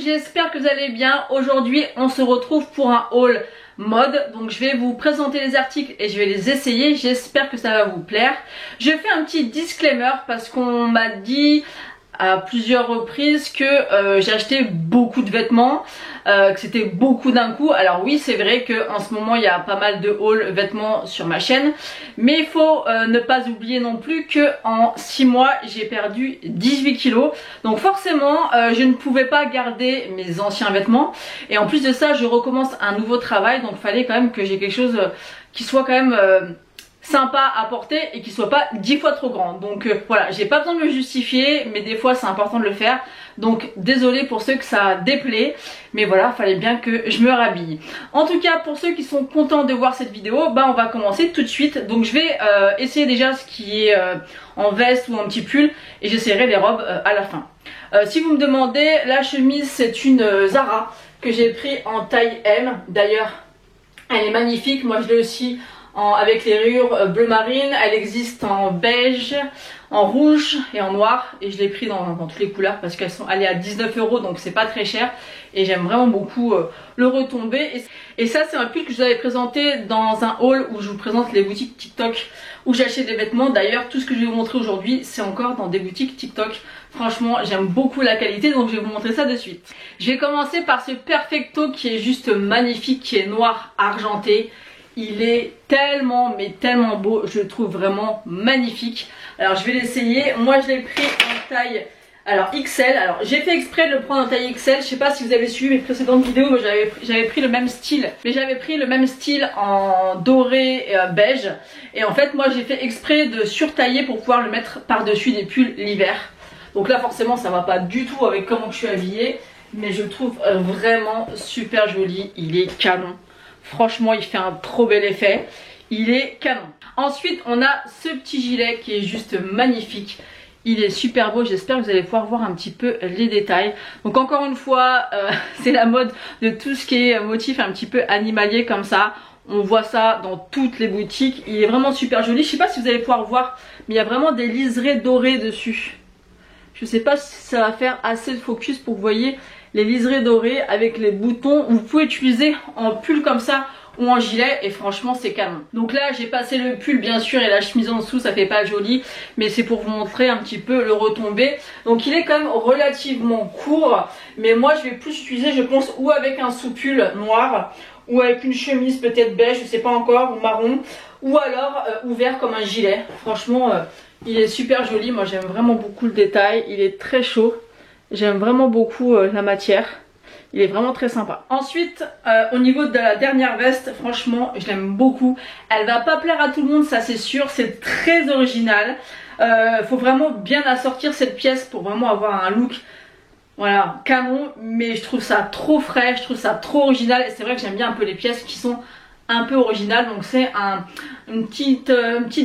j'espère que vous allez bien. Aujourd'hui on se retrouve pour un haul mode. Donc je vais vous présenter les articles et je vais les essayer. J'espère que ça va vous plaire. Je fais un petit disclaimer parce qu'on m'a dit à plusieurs reprises que j'ai acheté beaucoup de vêtements, que c'était beaucoup d'un coup. Alors oui, c'est vrai que en ce moment il y a pas mal de hauls vêtements sur ma chaîne, mais il faut ne pas oublier non plus que en 6 mois j'ai perdu 18 kilos. Donc forcément je ne pouvais pas garder mes anciens vêtements, et en plus de ça je recommence un nouveau travail, donc il fallait quand même que j'ai quelque chose qui soit quand même sympa à porter et qui soit pas 10 fois trop grand. Donc voilà, j'ai pas besoin de me justifier, mais des fois c'est important de le faire. Donc désolé pour ceux que ça déplaît, mais voilà, fallait bien que je me rhabille. En tout cas, pour ceux qui sont contents de voir cette vidéo, bah on va commencer tout de suite. Donc je vais essayer déjà ce qui est en veste ou en petit pull, et j'essaierai les robes à la fin. Si vous me demandez, la chemise c'est une Zara que j'ai pris en taille M. D'ailleurs elle est magnifique, moi je l'ai aussi avec les rayures bleu marine. Elle existe en beige, en rouge et en noir, et je l'ai pris dans toutes les couleurs parce qu'elles sont allées à 19 €, donc c'est pas très cher et j'aime vraiment beaucoup le retombé. Et ça c'est un pull que je vous avais présenté dans un haul où je vous présente les boutiques TikTok où j'achète des vêtements. D'ailleurs tout ce que je vais vous montrer aujourd'hui c'est encore dans des boutiques TikTok. Franchement j'aime beaucoup la qualité, donc je vais vous montrer ça de suite. Je vais commencer par ce Perfecto qui est juste magnifique, qui est noir argenté. Il est tellement mais tellement beau, je le trouve vraiment magnifique. Alors je vais l'essayer. Moi je l'ai pris en taille XL. Alors j'ai fait exprès de le prendre en taille XL. Je sais pas si vous avez suivi mes précédentes vidéos, mais j'avais pris le même style. Mais j'avais pris le même style en doré et beige. Et en fait moi j'ai fait exprès de surtailler pour pouvoir le mettre par-dessus des pulls l'hiver. Donc là forcément ça va pas du tout avec comment je suis habillée, mais je le trouve vraiment super joli. Il est canon. Franchement il fait un trop bel effet, il est canon. Ensuite on a ce petit gilet qui est juste magnifique. Il est super beau, j'espère que vous allez pouvoir voir un petit peu les détails. Donc encore une fois c'est la mode de tout ce qui est motif un petit peu animalier comme ça. On voit ça dans toutes les boutiques, il est vraiment super joli. Je sais pas si vous allez pouvoir voir, mais il y a vraiment des liserés dorés dessus. Je sais pas si ça va faire assez de focus pour que vous voyez les liserés dorés avec les boutons. Vous pouvez utiliser en pull comme ça ou en gilet, et franchement c'est canon. Donc là j'ai passé le pull bien sûr et la chemise en dessous, ça fait pas joli, mais c'est pour vous montrer un petit peu le retombé. Donc il est quand même relativement court, mais moi je vais plus utiliser, je pense, ou avec un sous-pull noir, ou avec une chemise peut-être beige, je sais pas encore, ou marron, ou alors ouvert comme un gilet. Franchement il est super joli, moi j'aime vraiment beaucoup le détail, il est très chaud. J'aime vraiment beaucoup la matière. Il est vraiment très sympa. Ensuite, au niveau de la dernière veste, franchement, je l'aime beaucoup. Elle va pas plaire à tout le monde, ça c'est sûr. C'est très original. Faut vraiment bien assortir cette pièce pour vraiment avoir un look, voilà, canon. Mais je trouve ça trop frais, je trouve ça trop original. Et c'est vrai que j'aime bien un peu les pièces qui sont un peu originales. Donc c'est une petite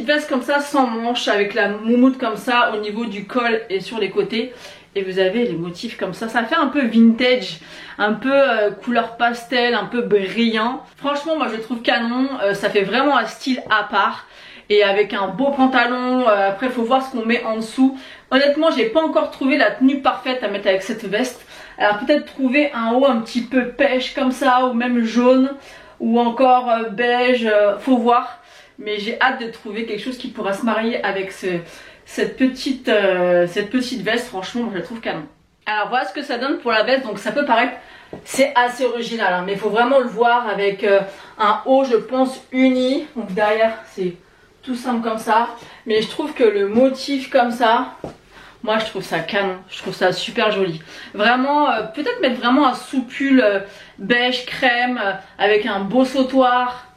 veste comme ça, sans manches, avec la moumoute comme ça au niveau du col et sur les côtés. Et vous avez les motifs comme ça fait un peu vintage, un peu couleur pastel, un peu brillant. Franchement moi je le trouve canon, ça fait vraiment un style à part. Et avec un beau pantalon, après il faut voir ce qu'on met en dessous. Honnêtement j'ai pas encore trouvé la tenue parfaite à mettre avec cette veste. Alors peut-être trouver un haut un petit peu pêche comme ça, ou même jaune, ou encore beige, faut voir. Mais j'ai hâte de trouver quelque chose qui pourra se marier avec cette petite veste. Franchement moi je la trouve canon. Alors voilà ce que ça donne pour la veste. Donc ça peut paraître, c'est assez original hein, mais il faut vraiment le voir avec un haut je pense uni. Donc derrière c'est tout simple comme ça, mais je trouve que le motif comme ça, moi je trouve ça canon, je trouve ça super joli. Vraiment peut-être mettre vraiment un sous-pull beige crème avec un beau sautoir,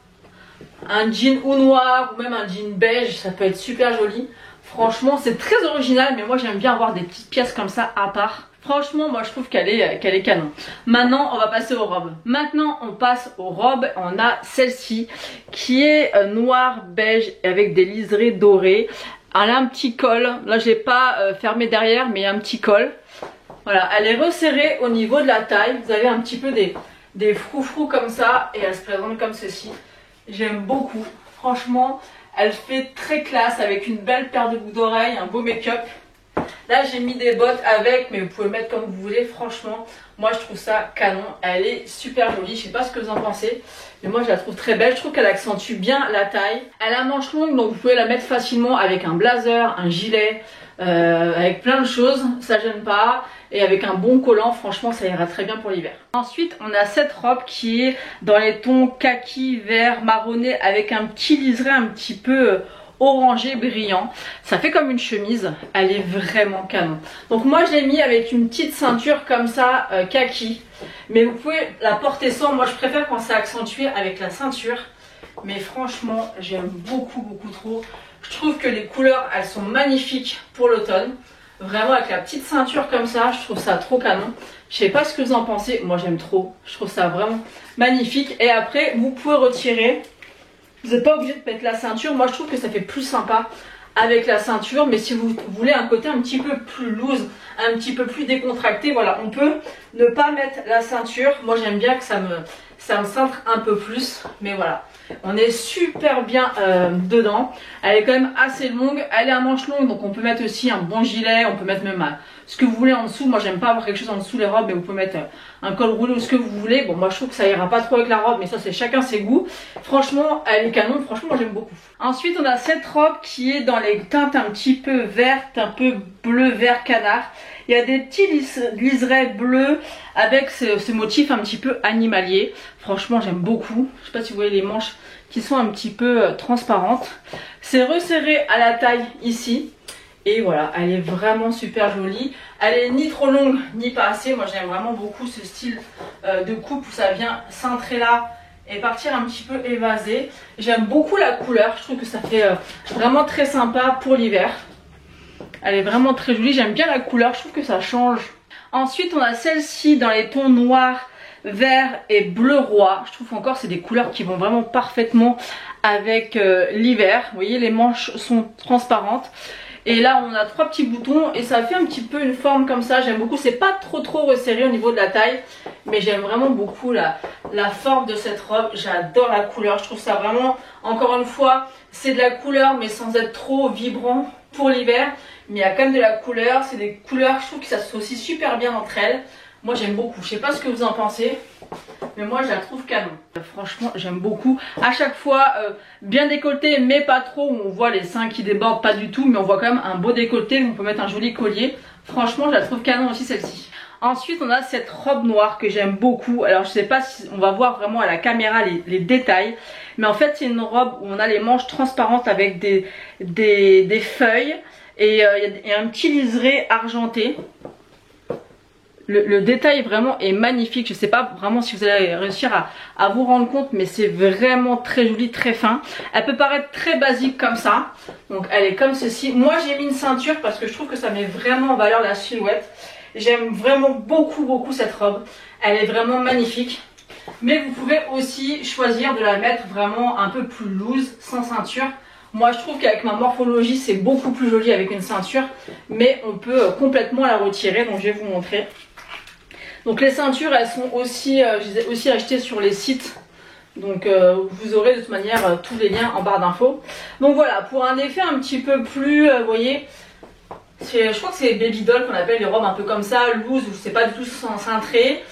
un jean ou noir ou même un jean beige, ça peut être super joli. Franchement c'est très original, mais moi j'aime bien avoir des petites pièces comme ça à part. Franchement moi je trouve qu'elle est canon. Maintenant on va passer aux robes. Maintenant on passe aux robes. On a celle-ci qui est noire beige avec des liserés dorés. Elle a un petit col, là j'ai pas fermé derrière, mais il y a un petit col. Voilà, elle est resserrée au niveau de la taille. Vous avez un petit peu des froufrous comme ça, et elle se présente comme ceci. J'aime beaucoup, franchement elle fait très classe avec une belle paire de boucles d'oreilles, un beau make-up. Là j'ai mis des bottes avec, mais vous pouvez mettre comme vous voulez. Franchement, moi je trouve ça canon. Elle est super jolie, je sais pas ce que vous en pensez, mais moi je la trouve très belle. Je trouve qu'elle accentue bien la taille. Elle a manche longue, donc vous pouvez la mettre facilement avec un blazer, un gilet, avec plein de choses, ça gêne pas. Et avec un bon collant, franchement ça ira très bien pour l'hiver. Ensuite on a cette robe qui est dans les tons kaki, vert, marronné, avec un petit liseré un petit peu orangé brillant. Ça fait comme une chemise, elle est vraiment canon. Donc moi je l'ai mis avec une petite ceinture comme ça, kaki. Mais vous pouvez la porter sans, moi je préfère quand c'est accentué avec la ceinture. Mais franchement j'aime beaucoup trop. Je trouve que les couleurs elles sont magnifiques pour l'automne. Vraiment avec la petite ceinture comme ça, je trouve ça trop canon. Je sais pas ce que vous en pensez, moi j'aime trop. Je trouve ça vraiment magnifique. Et après vous pouvez retirer. Vous n'êtes pas obligé de mettre la ceinture. Moi je trouve que ça fait plus sympa avec la ceinture. Mais si vous voulez un côté un petit peu plus loose, un petit peu plus décontracté, voilà, on peut ne pas mettre la ceinture. Moi j'aime bien que ça me cintre un peu plus. Mais voilà, on est super bien dedans. Elle est quand même assez longue. Elle est à manches longues, donc on peut mettre aussi un bon gilet. On peut mettre même ce que vous voulez en dessous. Moi j'aime pas avoir quelque chose en dessous les robes, mais vous pouvez mettre un col roulé ou ce que vous voulez. Bon, moi je trouve que ça ira pas trop avec la robe, mais ça c'est chacun ses goûts. Franchement elle est canon, franchement moi j'aime beaucoup. Ensuite on a cette robe qui est dans les teintes un petit peu vertes, un peu bleu vert canard. Il y a des petits liserés bleus avec ce motif un petit peu animalier. Franchement j'aime beaucoup. Je sais pas si vous voyez les manches qui sont un petit peu transparentes. C'est resserré à la taille ici. Et voilà, elle est vraiment super jolie. Elle est ni trop longue ni pas assez. Moi j'aime vraiment beaucoup ce style de coupe où ça vient cintrer là et partir un petit peu évasé. J'aime beaucoup la couleur. Je trouve que ça fait vraiment très sympa pour l'hiver. Elle est vraiment très jolie. J'aime bien la couleur. Je trouve que ça change. Ensuite on a celle-ci dans les tons noirs, vert et bleu roi. Je trouve encore c'est des couleurs qui vont vraiment parfaitement avec l'hiver. Vous voyez les manches sont transparentes. Et là on a 3 petits boutons et ça fait un petit peu une forme comme ça. J'aime beaucoup, c'est pas trop resserré au niveau de la taille. Mais j'aime vraiment beaucoup la forme de cette robe. J'adore la couleur, je trouve ça vraiment, encore une fois, c'est de la couleur mais sans être trop vibrant pour l'hiver. Mais il y a quand même de la couleur, c'est des couleurs, je trouve que ça s'associe super bien entre elles. Moi j'aime beaucoup, je sais pas ce que vous en pensez, mais moi je la trouve canon. Franchement j'aime beaucoup. À chaque fois bien décolleté mais pas trop, où on voit les seins qui débordent pas du tout, mais on voit quand même un beau décolleté où on peut mettre un joli collier. Franchement je la trouve canon aussi celle-ci. Ensuite on a cette robe noire que j'aime beaucoup. Alors je sais pas si on va voir vraiment à la caméra les détails, mais en fait c'est une robe où on a les manches transparentes avec des feuilles et il y a un petit liseré argenté. Le détail vraiment est magnifique. Je sais pas vraiment si vous allez réussir à vous rendre compte, mais c'est vraiment très joli, très fin. Elle peut paraître très basique comme ça. Donc elle est comme ceci. Moi j'ai mis une ceinture parce que je trouve que ça met vraiment en valeur la silhouette. J'aime vraiment beaucoup cette robe. Elle est vraiment magnifique. Mais vous pouvez aussi choisir de la mettre vraiment un peu plus loose, sans ceinture. Moi je trouve qu'avec ma morphologie c'est beaucoup plus joli avec une ceinture. Mais on peut complètement la retirer, donc je vais vous montrer. Donc les ceintures elles sont aussi, je les ai aussi achetées sur les sites. Donc vous aurez de toute manière tous les liens en barre d'infos. Donc voilà, pour un effet un petit peu plus, vous voyez, je crois que c'est baby doll qu'on appelle les robes un peu comme ça, loose, où c'est pas du tout cintré.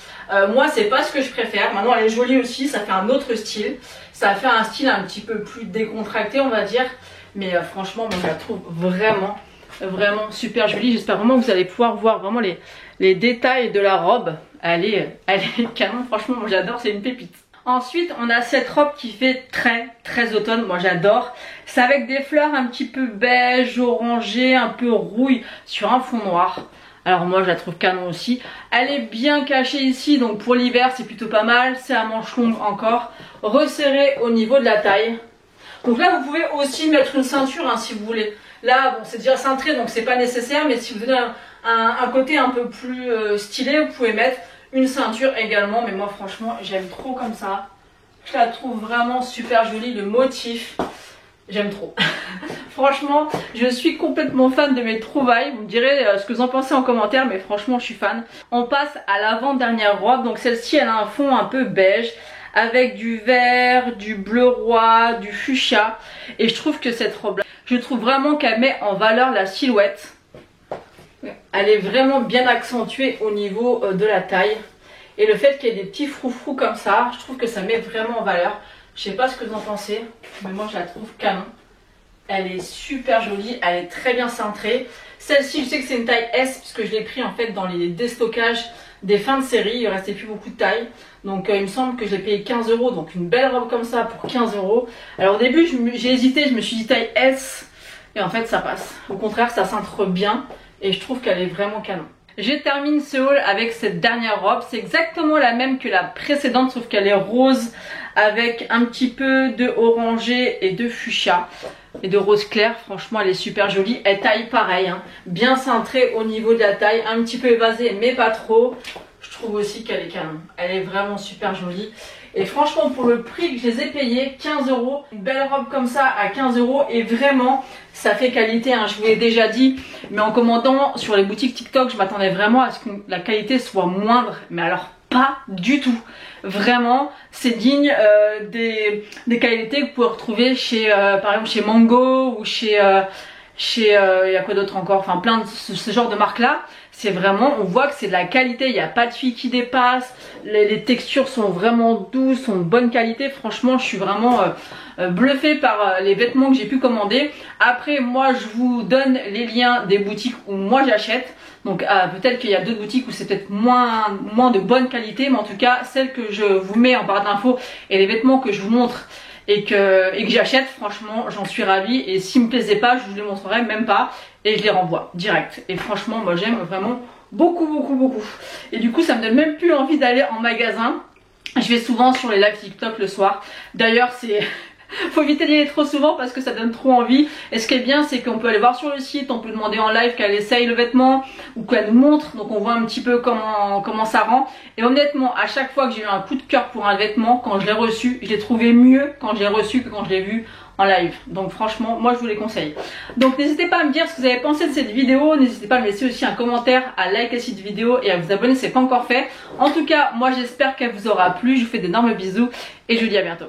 Moi c'est pas ce que je préfère. Maintenant elle est jolie aussi, ça fait un autre style. Ça fait un style un petit peu plus décontracté on va dire. Mais franchement moi je la trouve vraiment super jolie. J'espère vraiment que vous allez pouvoir voir vraiment les détails de la robe. Elle est canon, franchement moi j'adore, c'est une pépite. Ensuite on a cette robe qui fait très automne, moi j'adore. C'est avec des fleurs un petit peu beige, orangé, un peu rouille sur un fond noir. Alors moi je la trouve canon aussi. Elle est bien cachée ici, donc pour l'hiver c'est plutôt pas mal. C'est à manches longues encore, resserrée au niveau de la taille. Donc là vous pouvez aussi mettre une ceinture hein, si vous voulez. Là bon c'est déjà cintré donc c'est pas nécessaire, mais si vous donnez un côté un peu plus stylé, vous pouvez mettre une ceinture également. Mais moi franchement j'aime trop comme ça. Je la trouve vraiment super jolie, le motif. J'aime trop. Franchement, je suis complètement fan de mes trouvailles. Vous me direz ce que vous en pensez en commentaire, mais franchement, je suis fan. On passe à l'avant-dernière robe. Donc celle-ci, elle a un fond un peu beige avec du vert, du bleu roi, du fuchsia. Et je trouve que cette robe-là, je trouve vraiment qu'elle met en valeur la silhouette. Elle est vraiment bien accentuée au niveau de la taille. Et le fait qu'il y ait des petits froufrous comme ça, je trouve que ça met vraiment en valeur. Je sais pas ce que vous en pensez, mais moi je la trouve canon. Elle est super jolie, elle est très bien cintrée. Celle-ci, je sais que c'est une taille S, puisque je l'ai pris en fait dans les déstockages des fins de série. Il ne restait plus beaucoup de taille. Donc il me semble que je l'ai payé 15 €. Donc une belle robe comme ça pour 15 €. Alors au début, j'ai hésité, je me suis dit taille S. Et en fait, ça passe. Au contraire, ça cintre bien. Et je trouve qu'elle est vraiment canon. Je termine ce haul avec cette dernière robe. C'est exactement la même que la précédente, sauf qu'elle est rose avec un petit peu de orangé et de fuchsia et de rose clair. Franchement, elle est super jolie. Elle taille pareil, hein. Bien cintrée au niveau de la taille, un petit peu évasée, mais pas trop. Je trouve aussi qu'elle est canon. Elle est vraiment super jolie. Et franchement, pour le prix que je les ai payés, 15 €, une belle robe comme ça à 15 €, et vraiment, ça fait qualité, hein, je vous l'ai déjà dit. Mais en commandant sur les boutiques TikTok, je m'attendais vraiment à ce que la qualité soit moindre. Mais alors, pas du tout. Vraiment, c'est digne des qualités que vous pouvez retrouver chez, par exemple, chez Mango ou chez il y a quoi d'autre encore, enfin plein de ce genre de marques là. C'est vraiment, on voit que c'est de la qualité, il n'y a pas de fil qui dépasse, les textures sont vraiment douces, sont de bonne qualité. Franchement, je suis vraiment bluffée par les vêtements que j'ai pu commander. Après, moi je vous donne les liens des boutiques où moi j'achète. Donc peut-être qu'il y a d'autres boutiques où c'est peut-être moins de bonne qualité, mais en tout cas celles que je vous mets en barre d'infos et les vêtements que je vous montre et que j'achète, franchement j'en suis ravie. Et s'ils me plaisaient pas, je vous les montrerai même pas et je les renvoie direct. Et franchement moi j'aime vraiment beaucoup. Et du coup ça me donne même plus envie d'aller en magasin. Je vais souvent sur les lives TikTok le soir. D'ailleurs c'est... faut éviter d'y aller trop souvent parce que ça donne trop envie. Et ce qui est bien, c'est qu'on peut aller voir sur le site, on peut demander en live qu'elle essaye le vêtement ou qu'elle nous montre, donc on voit un petit peu comment ça rend. Et honnêtement, à chaque fois que j'ai eu un coup de cœur pour un vêtement, quand je l'ai reçu, je l'ai trouvé mieux quand je l'ai reçu que quand je l'ai vu en live. Donc franchement, moi je vous les conseille. Donc n'hésitez pas à me dire ce que vous avez pensé de cette vidéo. N'hésitez pas à me laisser aussi un commentaire, à liker cette vidéo et à vous abonner si ce n'est pas encore fait. En tout cas, moi j'espère qu'elle vous aura plu. Je vous fais d'énormes bisous et je vous dis à bientôt.